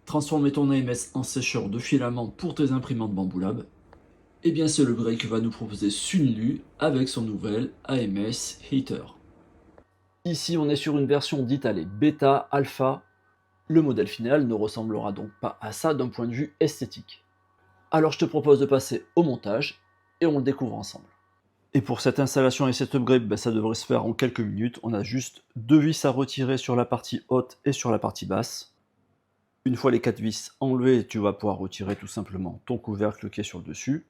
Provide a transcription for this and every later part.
Transformer ton AMS en sécheur de filaments pour tes imprimantes Bambu Lab, et bien c'est le Break que va nous proposer Sunlu avec son nouvel AMS Heater. Ici on est sur une version dite allez, bêta, alpha. Le modèle final ne ressemblera donc pas à ça d'un point de vue esthétique. Alors je te propose de passer au montage et on le découvre ensemble. Et pour cette installation et cet upgrade, ça devrait se faire en quelques minutes. On a juste 2 vis à retirer sur la partie haute et sur la partie basse. Une fois les 4 vis enlevées, tu vas pouvoir retirer tout simplement ton couvercle qui est sur le dessus.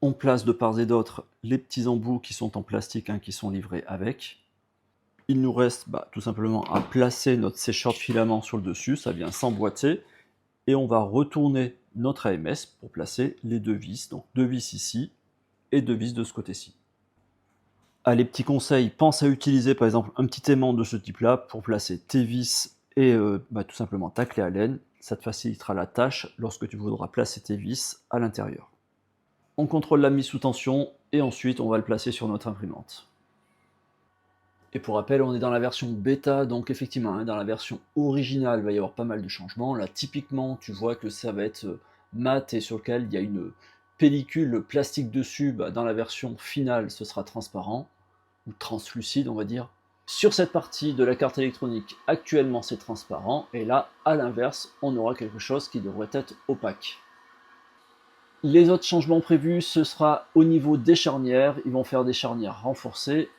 On place de part et d'autre les petits embouts qui sont en plastique, qui sont livrés avec. Il nous reste tout simplement à placer notre sécheur de filament sur le dessus, ça vient s'emboîter. Et on va retourner notre AMS pour placer les 2 vis. Donc 2 vis ici et 2 vis de ce côté-ci. Allez, petit conseil, pense à utiliser par exemple un petit aimant de ce type-là pour placer tes vis et tout simplement ta clé Allen. Ça te facilitera la tâche lorsque tu voudras placer tes vis à l'intérieur. On contrôle la mise sous tension et ensuite on va le placer sur notre imprimante. Et pour rappel, on est dans la version bêta, donc effectivement, dans la version originale, il va y avoir pas mal de changements. Là, typiquement, tu vois que ça va être mat et sur lequel il y a une pellicule plastique dessus. Dans la version finale, ce sera transparent, ou translucide, on va dire. Sur cette partie de la carte électronique, actuellement, c'est transparent, et là, à l'inverse, on aura quelque chose qui devrait être opaque. Les autres changements prévus, ce sera au niveau des charnières. Ils vont faire des charnières renforcées.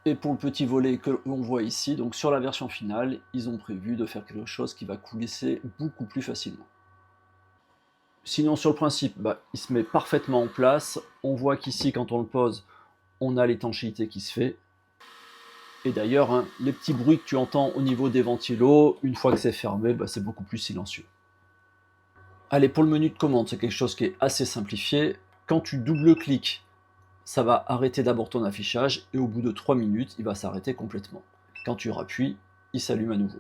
Et pour le petit volet que l'on voit ici, donc sur la version finale, ils ont prévu de faire quelque chose qui va coulisser beaucoup plus facilement. Sinon sur le principe, il se met parfaitement en place. On voit qu'ici quand on le pose, on a l'étanchéité qui se fait. Et d'ailleurs, les petits bruits que tu entends au niveau des ventilos, une fois que c'est fermé, c'est beaucoup plus silencieux. Allez, pour le menu de commande, c'est quelque chose qui est assez simplifié. Quand tu double-cliques, ça va arrêter d'abord ton affichage et au bout de 3 minutes, il va s'arrêter complètement. Quand tu rappuies, il s'allume à nouveau.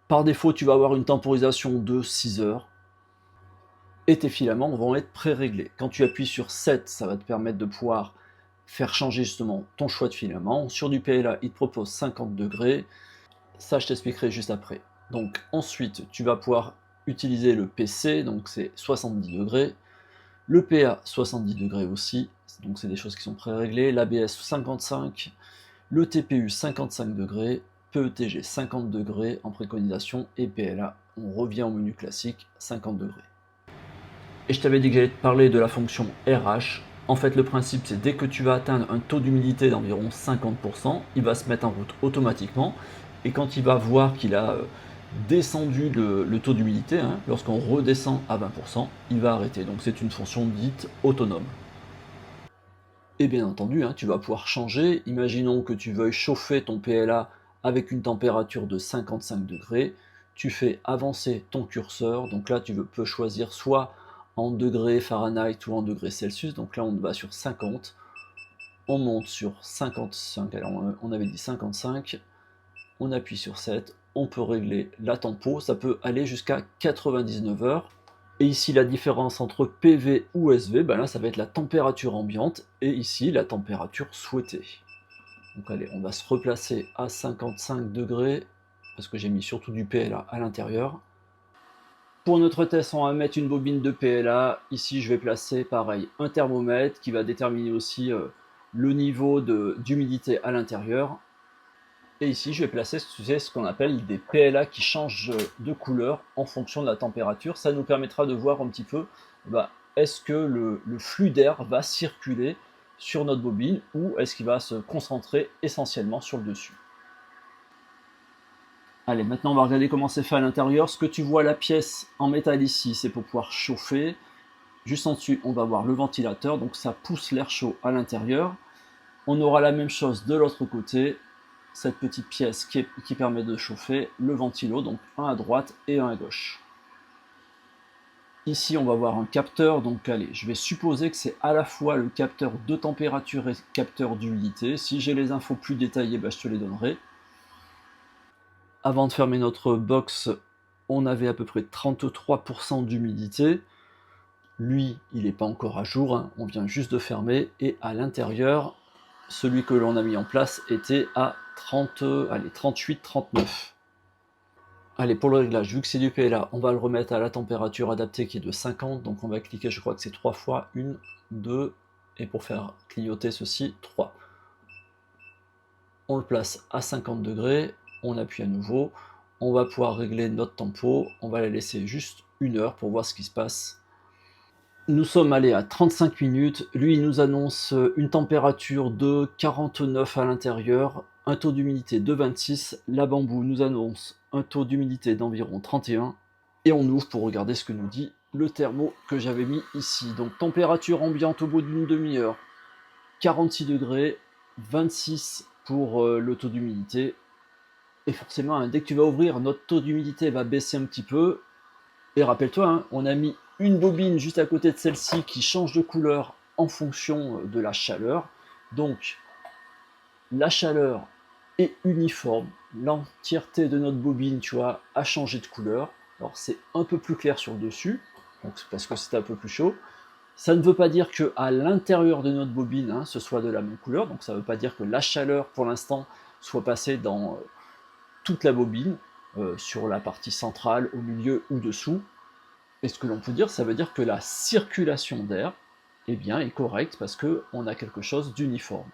Par défaut, tu vas avoir une temporisation de 6 heures et tes filaments vont être pré-réglés. Quand tu appuies sur 7, ça va te permettre de pouvoir faire changer justement ton choix de filament. Sur du PLA, il te propose 50 degrés. Ça, je t'expliquerai juste après. Donc ensuite, tu vas pouvoir utiliser le PC, donc c'est 70 degrés. Le PA 70 degrés aussi, donc c'est des choses qui sont pré-réglées, l'ABS 55, le TPU 55 degrés, PETG 50 degrés en préconisation et PLA, on revient au menu classique 50 degrés. Et je t'avais dit que j'allais te parler de la fonction RH. En fait, le principe, c'est dès que tu vas atteindre un taux d'humidité d'environ 50%, il va se mettre en route automatiquement. Et quand il va voir qu'il a descendu le taux d'humidité, lorsqu'on redescend à 20%, il va arrêter. Donc c'est une fonction dite autonome. Et bien entendu, tu vas pouvoir changer. Imaginons que tu veuilles chauffer ton PLA avec une température de 55 degrés. Tu fais avancer ton curseur. Donc là, tu peux choisir soit en degrés Fahrenheit ou en degrés Celsius. Donc là, on va sur 50. On monte sur 55. Alors, on avait dit 55. On appuie sur 7. On peut régler la tempo. Ça peut aller jusqu'à 99 heures. Et ici, la différence entre PV ou SV, là, ça va être la température ambiante, et ici, la température souhaitée. Donc allez, on va se replacer à 55 degrés, parce que j'ai mis surtout du PLA à l'intérieur. Pour notre test, on va mettre une bobine de PLA. Ici, je vais placer, pareil, un thermomètre qui va déterminer aussi le niveau d'humidité à l'intérieur. Et ici, je vais placer ce qu'on appelle des PLA qui changent de couleur en fonction de la température. Ça nous permettra de voir un petit peu est-ce que le flux d'air va circuler sur notre bobine ou est-ce qu'il va se concentrer essentiellement sur le dessus. Allez, maintenant on va regarder comment c'est fait à l'intérieur. Ce que tu vois, la pièce en métal ici, c'est pour pouvoir chauffer. Juste en dessus, on va voir le ventilateur, donc ça pousse l'air chaud à l'intérieur. On aura la même chose de l'autre côté. Cette petite pièce qui permet de chauffer le ventilo, donc un à droite et un à gauche. Ici, on va voir un capteur, donc allez, je vais supposer que c'est à la fois le capteur de température et capteur d'humidité. Si j'ai les infos plus détaillées, je te les donnerai. Avant de fermer notre box, on avait à peu près 33% d'humidité. Lui, il n'est pas encore à jour, on vient juste de fermer. Et à l'intérieur, celui que l'on a mis en place était à 38-39. Allez, pour le réglage, vu que c'est du PLA, on va le remettre à la température adaptée qui est de 50. Donc on va cliquer, je crois que c'est 3 fois, 1, 2, et pour faire clignoter ceci, 3. On le place à 50 degrés, on appuie à nouveau. On va pouvoir régler notre tempo, on va la laisser juste 1 heure pour voir ce qui se passe. Nous sommes allés à 35 minutes, lui il nous annonce une température de 49 à l'intérieur, un taux d'humidité de 26, la Bamboo nous annonce un taux d'humidité d'environ 31, et on ouvre pour regarder ce que nous dit le thermo que j'avais mis ici. Donc température ambiante au bout d'une demi-heure, 46 degrés, 26 pour le taux d'humidité, et forcément hein, dès que tu vas ouvrir, notre taux d'humidité va baisser un petit peu, et rappelle-toi, hein, on a mis une bobine juste à côté de celle-ci qui change de couleur en fonction de la chaleur. Donc, la chaleur est uniforme. L'entièreté de notre bobine, tu vois, a changé de couleur. Alors, c'est un peu plus clair sur le dessus, donc c'est parce que c'était un peu plus chaud. Ça ne veut pas dire qu'à l'intérieur de notre bobine, hein, ce soit de la même couleur. Donc, ça ne veut pas dire que la chaleur, pour l'instant, soit passée dans toute la bobine, sur la partie centrale, au milieu ou dessous. Et ce que l'on peut dire, ça veut dire que la circulation d'air eh bien, est correcte parce qu'on a quelque chose d'uniforme.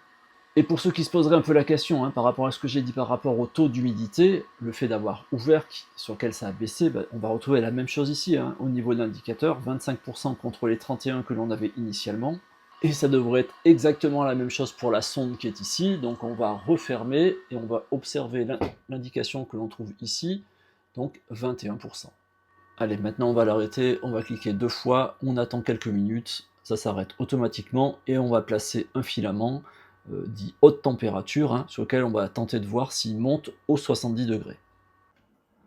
Et pour ceux qui se poseraient un peu la question hein, par rapport à ce que j'ai dit par rapport au taux d'humidité, le fait d'avoir ouvert sur lequel ça a baissé, ben, on va retrouver la même chose ici, hein, au niveau de l'indicateur, 25% contre les 31 que l'on avait initialement. Et ça devrait être exactement la même chose pour la sonde qui est ici, donc on va refermer et on va observer l'indication que l'on trouve ici, donc 21%. Allez, maintenant on va l'arrêter, on va cliquer 2 fois, on attend quelques minutes, ça s'arrête automatiquement et on va placer un filament dit haute température hein, sur lequel on va tenter de voir s'il monte aux 70 degrés.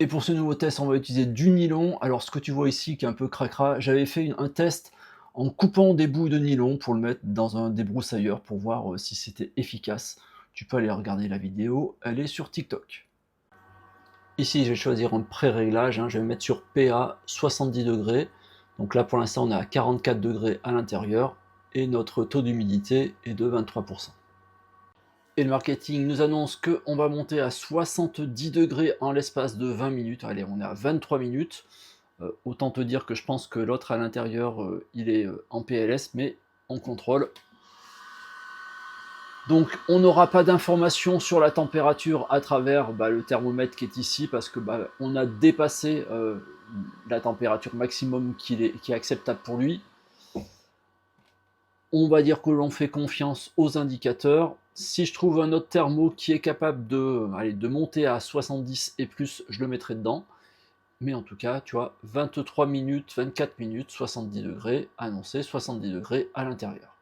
Et pour ce nouveau test, on va utiliser du nylon. Alors ce que tu vois ici qui est un peu cracra, j'avais fait un test en coupant des bouts de nylon pour le mettre dans un débroussailleur pour voir si c'était efficace. Tu peux aller regarder la vidéo, elle est sur TikTok. Ici, je vais choisir un pré-réglage, hein, je vais mettre sur PA 70 degrés. Donc là, pour l'instant, on est à 44 degrés à l'intérieur et notre taux d'humidité est de 23%. Et le marketing nous annonce qu'on va monter à 70 degrés en l'espace de 20 minutes. Allez, on est à 23 minutes. Autant te dire que je pense que l'autre à l'intérieur, il est en PLS, mais on contrôle. Donc on n'aura pas d'informations sur la température à travers le thermomètre qui est ici parce que on a dépassé la température maximum qui est acceptable pour lui. On va dire que l'on fait confiance aux indicateurs. Si je trouve un autre thermo qui est capable de monter à 70 et plus, je le mettrai dedans. Mais en tout cas, tu vois, 23 minutes, 24 minutes, 70 degrés, annoncé 70 degrés à l'intérieur.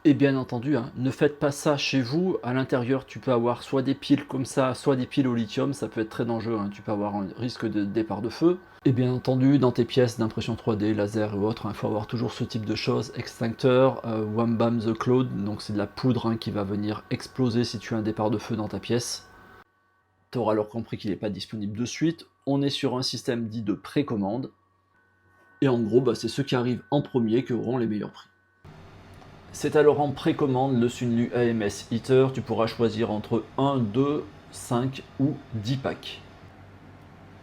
Et bien entendu, hein, ne faites pas ça chez vous. À l'intérieur, tu peux avoir soit des piles comme ça, soit des piles au lithium. Ça peut être très dangereux, hein. Tu peux avoir un risque de départ de feu. Et bien entendu, dans tes pièces d'impression 3D, laser et autres, il faut avoir toujours ce type de choses. Extincteur, Wham Bam The Cloud, donc c'est de la poudre hein, qui va venir exploser si tu as un départ de feu dans ta pièce. Tu auras alors compris qu'il n'est pas disponible de suite. On est sur un système dit de précommande. Et en gros, c'est ceux qui arrivent en premier qui auront les meilleurs prix. C'est alors en précommande le Sunlu AMS Heater, tu pourras choisir entre 1, 2, 5 ou 10 packs.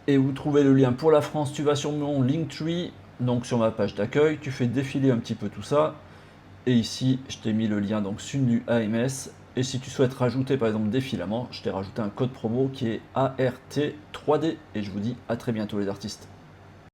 Et où trouver le lien pour la France, tu vas sur mon Linktree, donc sur ma page d'accueil, tu fais défiler un petit peu tout ça. Et ici, je t'ai mis le lien donc Sunlu AMS. Et si tu souhaites rajouter par exemple des filaments, je t'ai rajouté un code promo qui est ART3D. Et je vous dis à très bientôt les artistes.